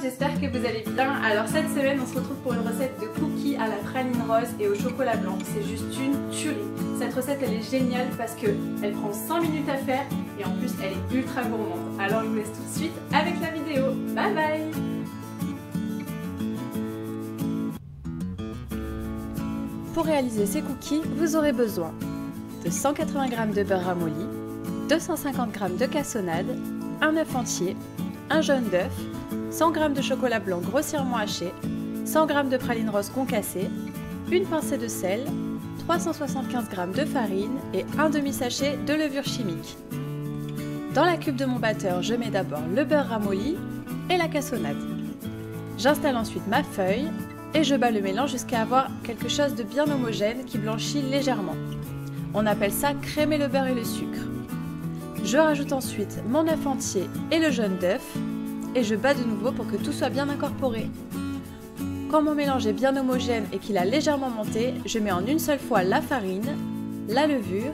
j'espère que vous allez bien. Alors cette semaine on se retrouve pour une recette de cookies à la praline rose et au chocolat blanc. C'est juste une tuerie. Cette recette elle est géniale parce qu'elle prend 5 minutes à faire et en plus elle est ultra gourmande. Alors je vous laisse tout de suite avec la vidéo. Bye bye. Pour réaliser ces cookies, vous aurez besoin de 180 g de beurre ramolli, 250 g de cassonade, un œuf entier, un jaune d'œuf, 100 g de chocolat blanc grossièrement haché, 100 g de praline rose concassée, une pincée de sel, 375 g de farine et un demi-sachet de levure chimique. Dans la cuve de mon batteur, je mets d'abord le beurre ramolli et la cassonade. J'installe ensuite ma feuille et je bats le mélange jusqu'à avoir quelque chose de bien homogène qui blanchit légèrement. On appelle ça crémer le beurre et le sucre. Je rajoute ensuite mon œuf entier et le jaune d'œuf et je bats de nouveau pour que tout soit bien incorporé. Quand mon mélange est bien homogène et qu'il a légèrement monté, je mets en une seule fois la farine, la levure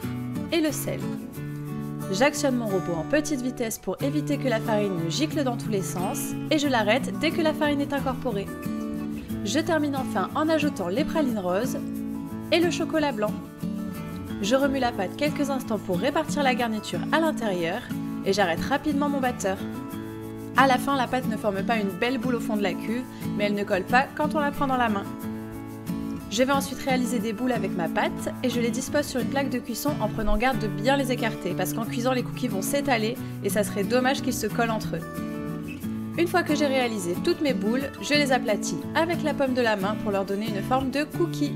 et le sel. J'actionne mon robot en petite vitesse pour éviter que la farine ne gicle dans tous les sens et je l'arrête dès que la farine est incorporée. Je termine enfin en ajoutant les pralines roses et le chocolat blanc. Je remue la pâte quelques instants pour répartir la garniture à l'intérieur et j'arrête rapidement mon batteur. À la fin, la pâte ne forme pas une belle boule au fond de la cuve, mais elle ne colle pas quand on la prend dans la main. Je vais ensuite réaliser des boules avec ma pâte et je les dispose sur une plaque de cuisson en prenant garde de bien les écarter parce qu'en cuisant les cookies vont s'étaler et ça serait dommage qu'ils se collent entre eux. Une fois que j'ai réalisé toutes mes boules, je les aplatis avec la paume de la main pour leur donner une forme de cookie.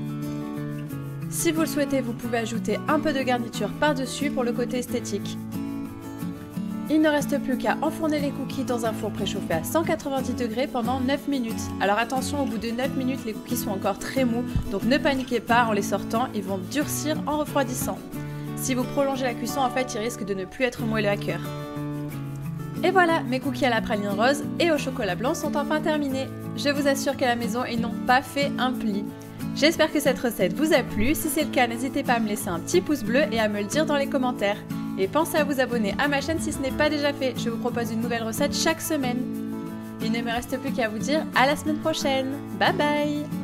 Si vous le souhaitez, vous pouvez ajouter un peu de garniture par-dessus pour le côté esthétique. Il ne reste plus qu'à enfourner les cookies dans un four préchauffé à 190 degrés pendant 9 minutes. Alors attention, au bout de 9 minutes, les cookies sont encore très mous, donc ne paniquez pas en les sortant, ils vont durcir en refroidissant. Si vous prolongez la cuisson, en fait, ils risquent de ne plus être moelleux à cœur. Et voilà, mes cookies à la praline rose et au chocolat blanc sont enfin terminés. Je vous assure qu'à la maison, ils n'ont pas fait un pli. J'espère que cette recette vous a plu. Si c'est le cas, n'hésitez pas à me laisser un petit pouce bleu et à me le dire dans les commentaires. Et pensez à vous abonner à ma chaîne si ce n'est pas déjà fait. Je vous propose une nouvelle recette chaque semaine. Il ne me reste plus qu'à vous dire à la semaine prochaine. Bye bye!